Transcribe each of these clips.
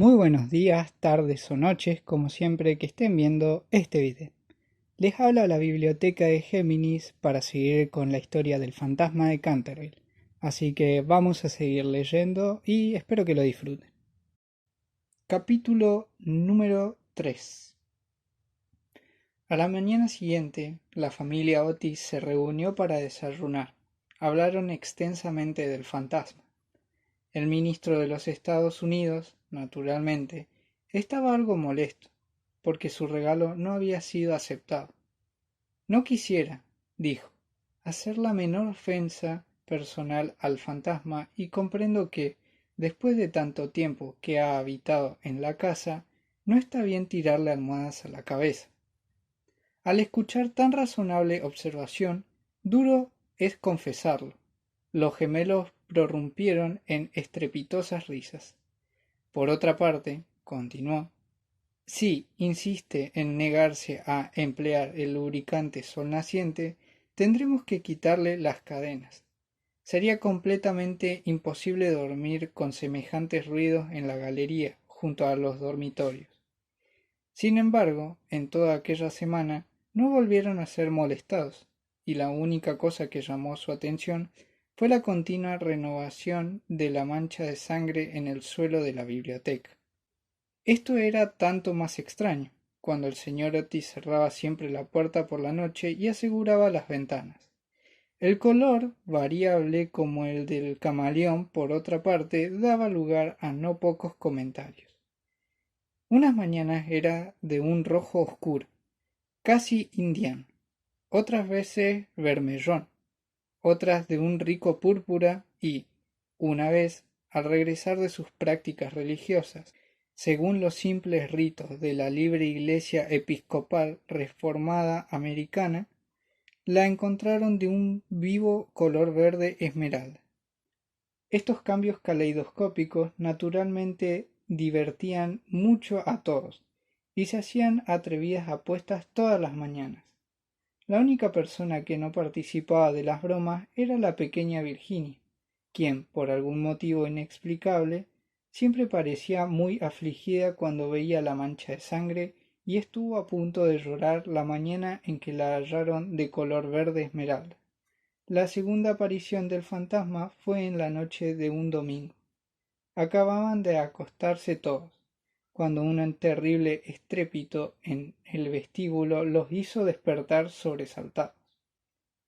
Muy buenos días, tardes o noches, como siempre que estén viendo este video. Les habla la biblioteca de Géminis para seguir con la historia del fantasma de Canterville. Así que vamos a seguir leyendo y espero que lo disfruten. Capítulo número 3. A la mañana siguiente, la familia Otis se reunió para desayunar. Hablaron extensamente del fantasma. El ministro de los Estados Unidos, naturalmente, estaba algo molesto, porque su regalo no había sido aceptado. No quisiera, dijo, hacer la menor ofensa personal al fantasma y comprendo que, después de tanto tiempo que ha habitado en la casa, no está bien tirarle almohadas a la cabeza. Al escuchar tan razonable observación, duro es confesarlo. Los gemelos prorrumpieron en estrepitosas risas. Por otra parte, continuó, si insiste en negarse a emplear el lubricante sol naciente, tendremos que quitarle las cadenas. Sería completamente imposible dormir con semejantes ruidos en la galería junto a los dormitorios. Sin embargo, en toda aquella semana no volvieron a ser molestados, y la única cosa que llamó su atención fue la continua renovación de la mancha de sangre en el suelo de la biblioteca. Esto era tanto más extraño, cuando el señor Otis cerraba siempre la puerta por la noche y aseguraba las ventanas. El color, variable como el del camaleón, por otra parte, daba lugar a no pocos comentarios. Unas mañanas era de un rojo oscuro, casi indiano, otras veces vermellón, otras de un rico púrpura y, una vez, al regresar de sus prácticas religiosas, según los simples ritos de la libre Iglesia Episcopal Reformada Americana, la encontraron de un vivo color verde esmeralda. Estos cambios caleidoscópicos naturalmente divertían mucho a todos, y se hacían atrevidas apuestas todas las mañanas. La única persona que no participaba de las bromas era la pequeña Virginia, quien, por algún motivo inexplicable, siempre parecía muy afligida cuando veía la mancha de sangre y estuvo a punto de llorar la mañana en que la hallaron de color verde esmeralda. La segunda aparición del fantasma fue en la noche de un domingo. Acababan de acostarse todos, cuando un terrible estrépito en el vestíbulo los hizo despertar sobresaltados.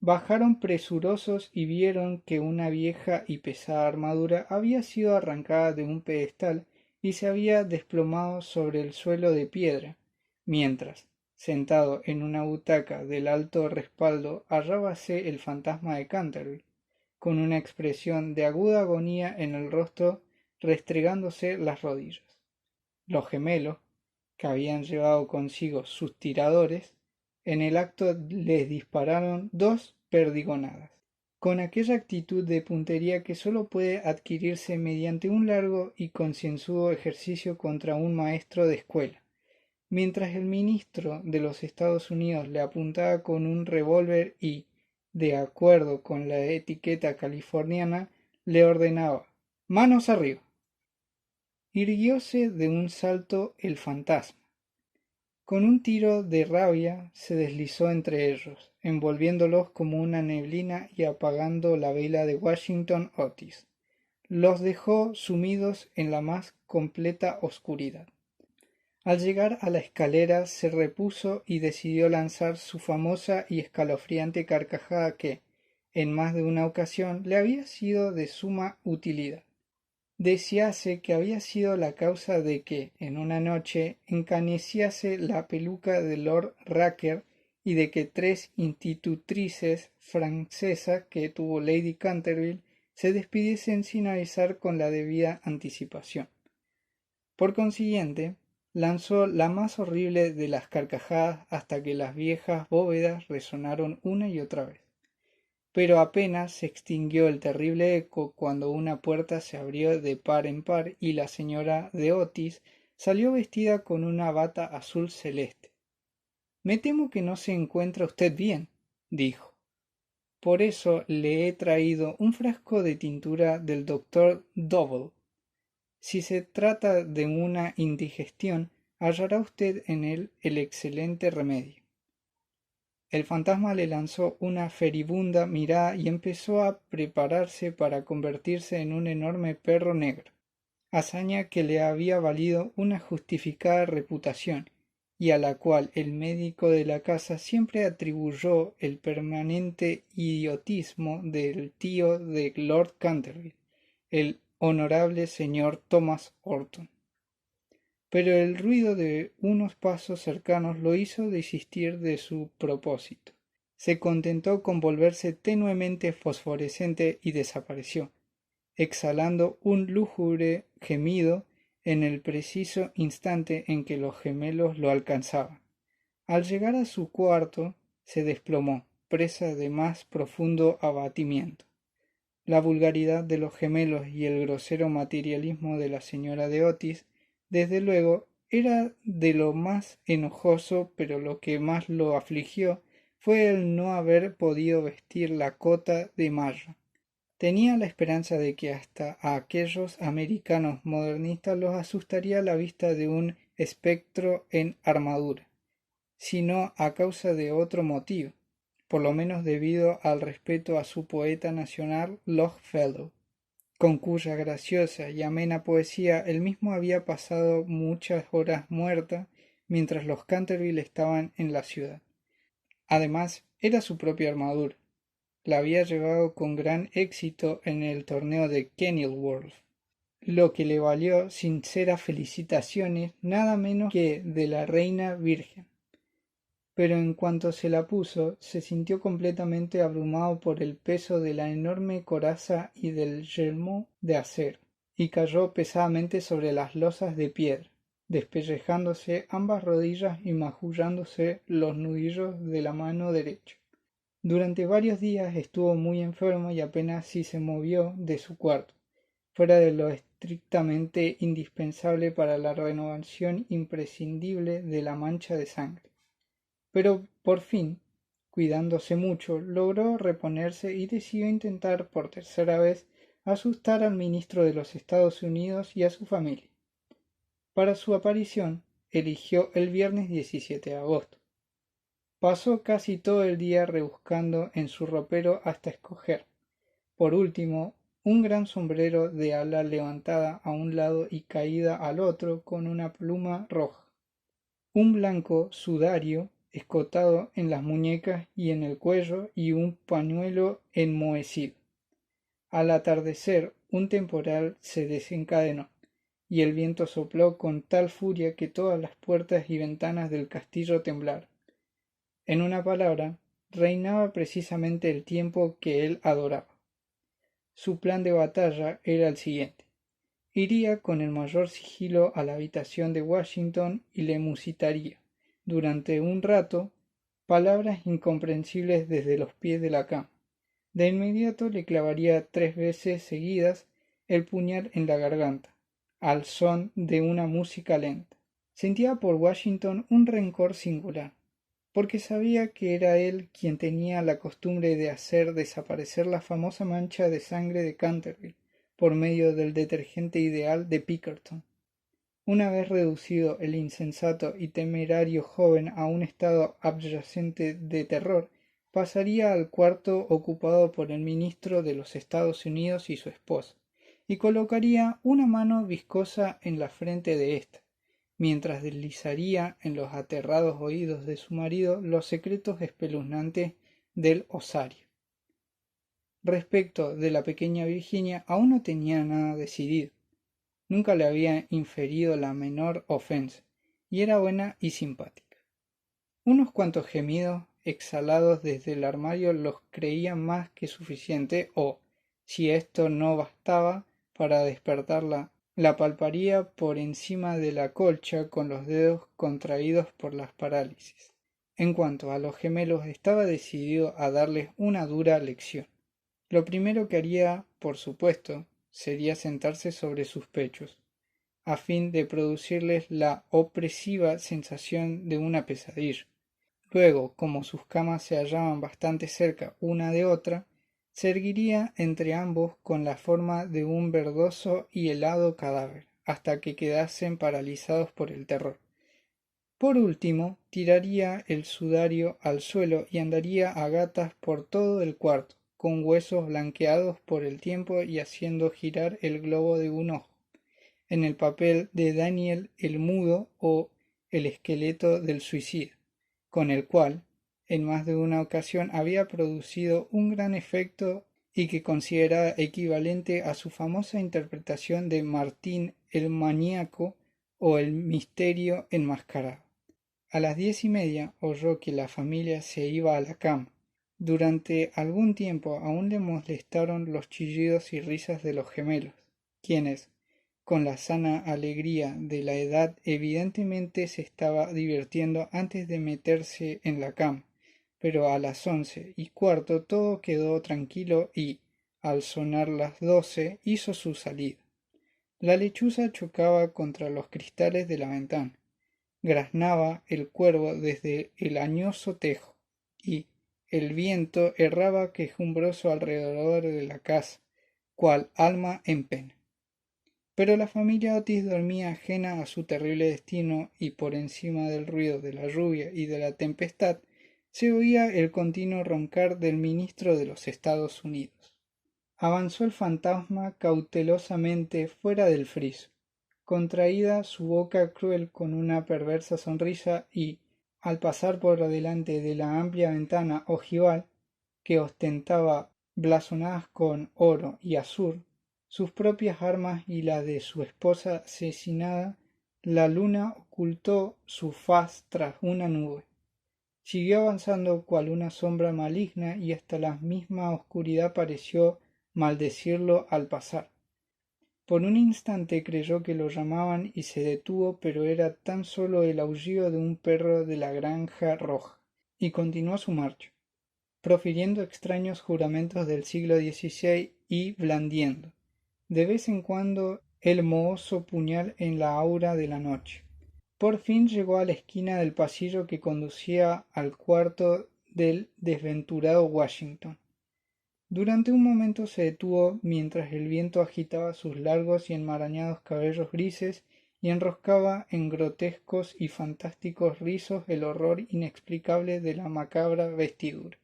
Bajaron presurosos y vieron que una vieja y pesada armadura había sido arrancada de un pedestal y se había desplomado sobre el suelo de piedra, mientras, sentado en una butaca del alto respaldo, hallábase el fantasma de Canterville, con una expresión de aguda agonía en el rostro, restregándose las rodillas. Los gemelos, que habían llevado consigo sus tiradores, en el acto les dispararon 2 perdigonadas, con aquella actitud de puntería que sólo puede adquirirse mediante un largo y concienzudo ejercicio contra un maestro de escuela, mientras el ministro de los Estados Unidos le apuntaba con un revólver y, de acuerdo con la etiqueta californiana, le ordenaba «manos arriba». Irguióse de un salto el fantasma. Con un tiro de rabia se deslizó entre ellos, envolviéndolos como una neblina y apagando la vela de Washington Otis. Los dejó sumidos en la más completa oscuridad. Al llegar a la escalera se repuso y decidió lanzar su famosa y escalofriante carcajada que, en más de una ocasión, le había sido de suma utilidad. Decíase que había sido la causa de que, en una noche, encaneciese la peluca de Lord Raker y de que 3 institutrices francesas que tuvo Lady Canterville se despidiesen sin avisar con la debida anticipación. Por consiguiente, lanzó la más horrible de las carcajadas hasta que las viejas bóvedas resonaron una y otra vez. Pero apenas se extinguió el terrible eco cuando una puerta se abrió de par en par y la señora de Otis salió vestida con una bata azul celeste. «Me temo que no se encuentra usted bien», dijo. «Por eso le he traído un frasco de tintura del doctor Double. Si se trata de una indigestión, hallará usted en él el excelente remedio. El fantasma le lanzó una feribunda mirada y empezó a prepararse para convertirse en un enorme perro negro, hazaña que le había valido una justificada reputación y a la cual el médico de la casa siempre atribuyó el permanente idiotismo del tío de Lord Canterville, el honorable señor Thomas Horton. Pero el ruido de unos pasos cercanos lo hizo desistir de su propósito. Se contentó con volverse tenuemente fosforescente y desapareció, exhalando un lúgubre gemido en el preciso instante en que los gemelos lo alcanzaban. Al llegar a su cuarto, se desplomó, presa de más profundo abatimiento. La vulgaridad de los gemelos y el grosero materialismo de la señora de Otis, desde luego, era de lo más enojoso, pero lo que más lo afligió fue el no haber podido vestir la cota de malla. Tenía la esperanza de que hasta a aquellos americanos modernistas los asustaría la vista de un espectro en armadura, sino a causa de otro motivo, por lo menos debido al respeto a su poeta nacional Longfellow, con cuya graciosa y amena poesía él mismo había pasado muchas horas muerta mientras los Canterville estaban en la ciudad. Además, era su propia armadura. La había llevado con gran éxito en el torneo de Kenilworth, lo que le valió sinceras felicitaciones nada menos que de la reina virgen. Pero en cuanto se la puso, se sintió completamente abrumado por el peso de la enorme coraza y del yelmo de acero, y cayó pesadamente sobre las losas de piedra, despellejándose ambas rodillas y magullándose los nudillos de la mano derecha. Durante varios días estuvo muy enfermo y apenas si se movió de su cuarto, fuera de lo estrictamente indispensable para la renovación imprescindible de la mancha de sangre. Pero por fin, cuidándose mucho, logró reponerse y decidió intentar por tercera vez asustar al ministro de los Estados Unidos y a su familia. Para su aparición, eligió el viernes 17 de agosto. Pasó casi todo el día rebuscando en su ropero hasta escoger, por último, un gran sombrero de ala levantada a un lado y caída al otro con una pluma roja, un blanco sudario escotado en las muñecas y en el cuello y un pañuelo enmohecido. Al atardecer un temporal se desencadenó, y el viento sopló con tal furia que todas las puertas y ventanas del castillo temblaron. En una palabra, reinaba precisamente el tiempo que él adoraba. Su plan de batalla era el siguiente. Iría con el mayor sigilo a la habitación de Washington y le musitaría, durante un rato, palabras incomprensibles desde los pies de la cama. De inmediato le clavaría 3 veces seguidas el puñal en la garganta, al son de una música lenta. Sentía por Washington un rencor singular, porque sabía que era él quien tenía la costumbre de hacer desaparecer la famosa mancha de sangre de Canterville por medio del detergente ideal de Pinkerton. Una vez reducido el insensato y temerario joven a un estado abyacente de terror, pasaría al cuarto ocupado por el ministro de los Estados Unidos y su esposa, y colocaría una mano viscosa en la frente de ésta, mientras deslizaría en los aterrados oídos de su marido los secretos espeluznantes del osario. Respecto de la pequeña Virginia, aún no tenía nada decidido. Nunca le había inferido la menor ofensa, y era buena y simpática. Unos cuantos gemidos exhalados desde el armario los creía más que suficiente, o, si esto no bastaba para despertarla, la palparía por encima de la colcha con los dedos contraídos por las parálisis. En cuanto a los gemelos, estaba decidido a darles una dura lección. Lo primero que haría, por supuesto, sería sentarse sobre sus pechos, a fin de producirles la opresiva sensación de una pesadilla. Luego, como sus camas se hallaban bastante cerca una de otra, se erguiría entre ambos con la forma de un verdoso y helado cadáver, hasta que quedasen paralizados por el terror. Por último, tiraría el sudario al suelo y andaría a gatas por todo el cuarto, con huesos blanqueados por el tiempo y haciendo girar el globo de un ojo, en el papel de Daniel el Mudo o el esqueleto del suicida, con el cual, en más de una ocasión, había producido un gran efecto y que consideraba equivalente a su famosa interpretación de Martín el Maníaco o el Misterio enmascarado. A las 10:30 oyó que la familia se iba a la cama. Durante algún tiempo aún le molestaron los chillidos y risas de los gemelos, quienes, con la sana alegría de la edad, evidentemente se estaba divirtiendo antes de meterse en la cama, pero a las 11:15 todo quedó tranquilo y, al sonar las 12, hizo su salida. La lechuza chocaba contra los cristales de la ventana, graznaba el cuervo desde el añoso tejo, y el viento erraba quejumbroso alrededor de la casa, cual alma en pena. Pero la familia Otis dormía ajena a su terrible destino, y por encima del ruido de la lluvia y de la tempestad se oía el continuo roncar del ministro de los Estados Unidos. Avanzó el fantasma cautelosamente fuera del friso, contraída su boca cruel con una perversa sonrisa, y, al pasar por delante de la amplia ventana ojival, que ostentaba blasonadas con oro y azur sus propias armas y la de su esposa asesinada, la luna ocultó su faz tras una nube. Siguió avanzando cual una sombra maligna y hasta la misma oscuridad pareció maldecirlo al pasar. Por un instante creyó que lo llamaban y se detuvo, pero era tan solo el aullido de un perro de la granja roja, y continuó su marcha, profiriendo extraños juramentos del siglo XVI y blandiendo, de vez en cuando, el mohoso puñal en la aura de la noche. Por fin llegó a la esquina del pasillo que conducía al cuarto del desventurado Washington. Durante un momento se detuvo mientras el viento agitaba sus largos y enmarañados cabellos grises y enroscaba en grotescos y fantásticos rizos el horror inexplicable de la macabra vestidura.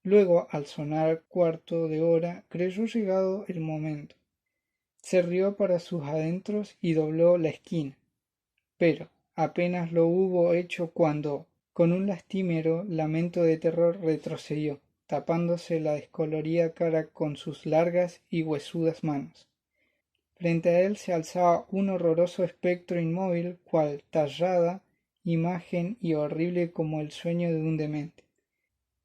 Luego, al sonar cuarto de hora, creyó llegado el momento. Se rió para sus adentros y dobló la esquina, pero apenas lo hubo hecho cuando, con un lastimero lamento de terror, retrocedió, tapándose la descolorida cara con sus largas y huesudas manos. Frente a él se alzaba un horroroso espectro inmóvil, cual tallada imagen y horrible como el sueño de un demente.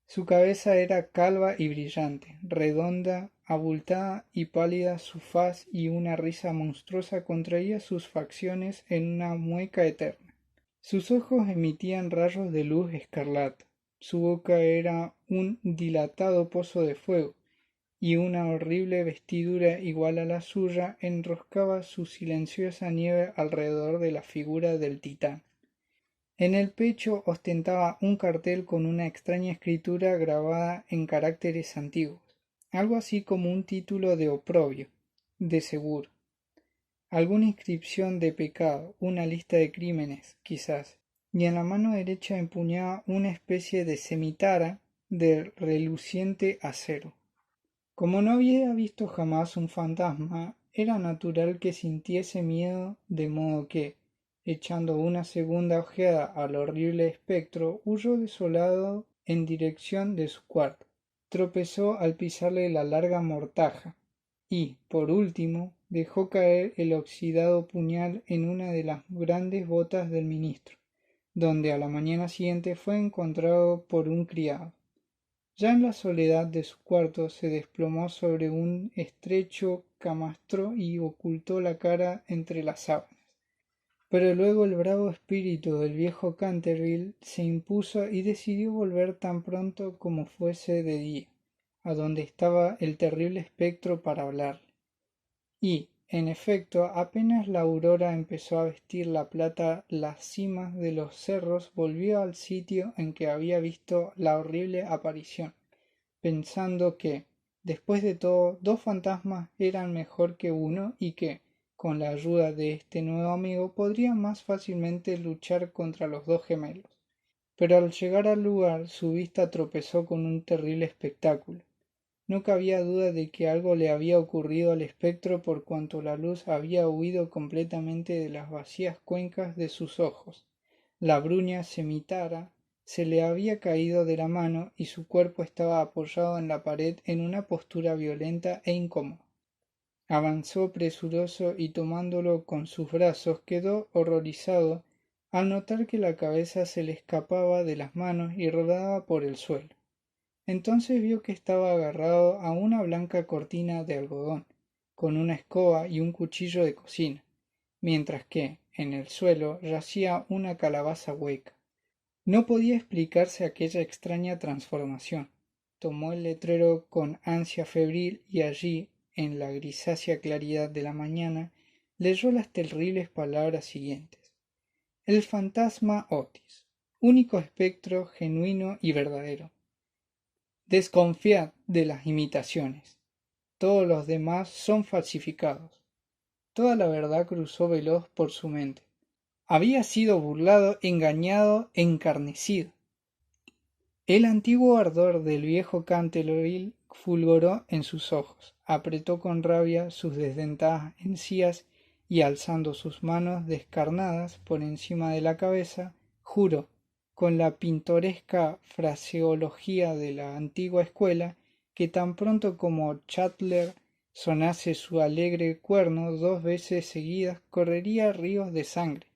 Su cabeza era calva y brillante, redonda, abultada y pálida su faz, y una risa monstruosa contraía sus facciones en una mueca eterna. Sus ojos emitían rayos de luz escarlata, su boca era un dilatado pozo de fuego, y una horrible vestidura igual a la suya enroscaba su silenciosa nieve alrededor de la figura del titán. En el pecho ostentaba un cartel con una extraña escritura grabada en caracteres antiguos, algo así como un título de oprobio, de seguro. Alguna inscripción de pecado, una lista de crímenes, quizás, y en la mano derecha empuñaba una especie de cemitara de reluciente acero. Como no había visto jamás un fantasma, era natural que sintiese miedo, de modo que, echando una segunda ojeada al horrible espectro, huyó desolado en dirección de su cuarto. Tropezó al pisarle la larga mortaja y, por último, dejó caer el oxidado puñal en una de las grandes botas del ministro, donde a la mañana siguiente fue encontrado por un criado. Ya en la soledad de su cuarto se desplomó sobre un estrecho camastro y ocultó la cara entre las sábanas. Pero luego el bravo espíritu del viejo Canterville se impuso y decidió volver tan pronto como fuese de día, a donde estaba el terrible espectro para hablarle. Y, en efecto, apenas la aurora empezó a vestir la plata las cimas de los cerros, volvió al sitio en que había visto la horrible aparición, pensando que, después de todo, dos fantasmas eran mejor que uno y que, con la ayuda de este nuevo amigo, podría más fácilmente luchar contra los dos gemelos. Pero al llegar al lugar, su vista tropezó con un terrible espectáculo. No cabía duda de que algo le había ocurrido al espectro por cuanto la luz había huido completamente de las vacías cuencas de sus ojos. La bruña semitara se le había caído de la mano y su cuerpo estaba apoyado en la pared en una postura violenta e incómoda. Avanzó presuroso y tomándolo con sus brazos quedó horrorizado al notar que la cabeza se le escapaba de las manos y rodaba por el suelo. Entonces vio que estaba agarrado a una blanca cortina de algodón, con una escoba y un cuchillo de cocina, mientras que, en el suelo, yacía una calabaza hueca. No podía explicarse aquella extraña transformación. Tomó el letrero con ansia febril y allí, en la grisácea claridad de la mañana, leyó las terribles palabras siguientes. El fantasma Otis, único espectro genuino y verdadero. Desconfiad de las imitaciones. Todos los demás son falsificados. Toda la verdad cruzó veloz por su mente. Había sido burlado, engañado, encarnecido. El antiguo ardor del viejo Canterville fulguró en sus ojos. Apretó con rabia sus desdentadas encías y alzando sus manos descarnadas por encima de la cabeza, juró, con la pintoresca fraseología de la antigua escuela, que tan pronto como Chandler sonase su alegre cuerno 2 veces seguidas correría ríos de sangre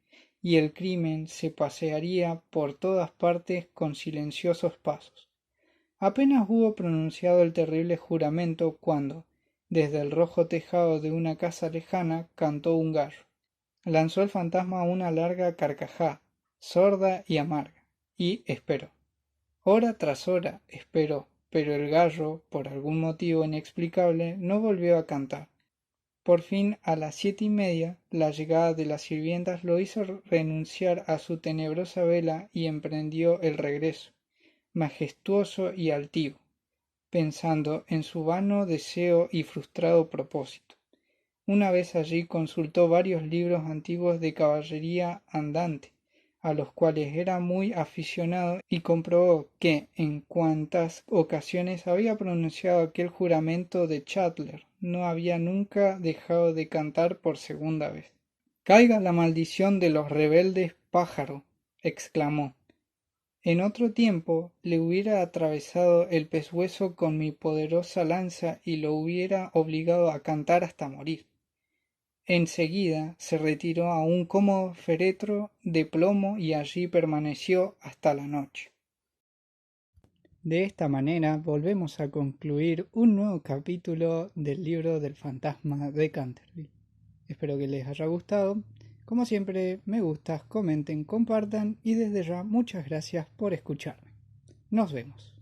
y el crimen se pasearía por todas partes con silenciosos pasos. Apenas hubo pronunciado el terrible juramento cuando, desde el rojo tejado de una casa lejana, cantó un gallo. Lanzó el fantasma una larga carcajada, sorda y amarga, y esperó. Hora tras hora esperó, pero el gallo, por algún motivo inexplicable, no volvió a cantar. Por fin, a las 7:30, la llegada de las sirvientas lo hizo renunciar a su tenebrosa vela y emprendió el regreso, majestuoso y altivo, pensando en su vano deseo y frustrado propósito. Una vez allí consultó varios libros antiguos de caballería andante, a los cuales era muy aficionado, y comprobó que en cuantas ocasiones había pronunciado aquel juramento de Chandler no había nunca dejado de cantar por segunda vez. Caiga la maldición de los rebeldes pájaro, exclamó. En otro tiempo le hubiera atravesado el pescuezo con mi poderosa lanza y lo hubiera obligado a cantar hasta morir. Enseguida se retiró a un cómodo féretro de plomo y allí permaneció hasta la noche. De esta manera volvemos a concluir un nuevo capítulo del libro del fantasma de Canterville. Espero que les haya gustado. Como siempre, me gustas, comenten, compartan y desde ya muchas gracias por escucharme. Nos vemos.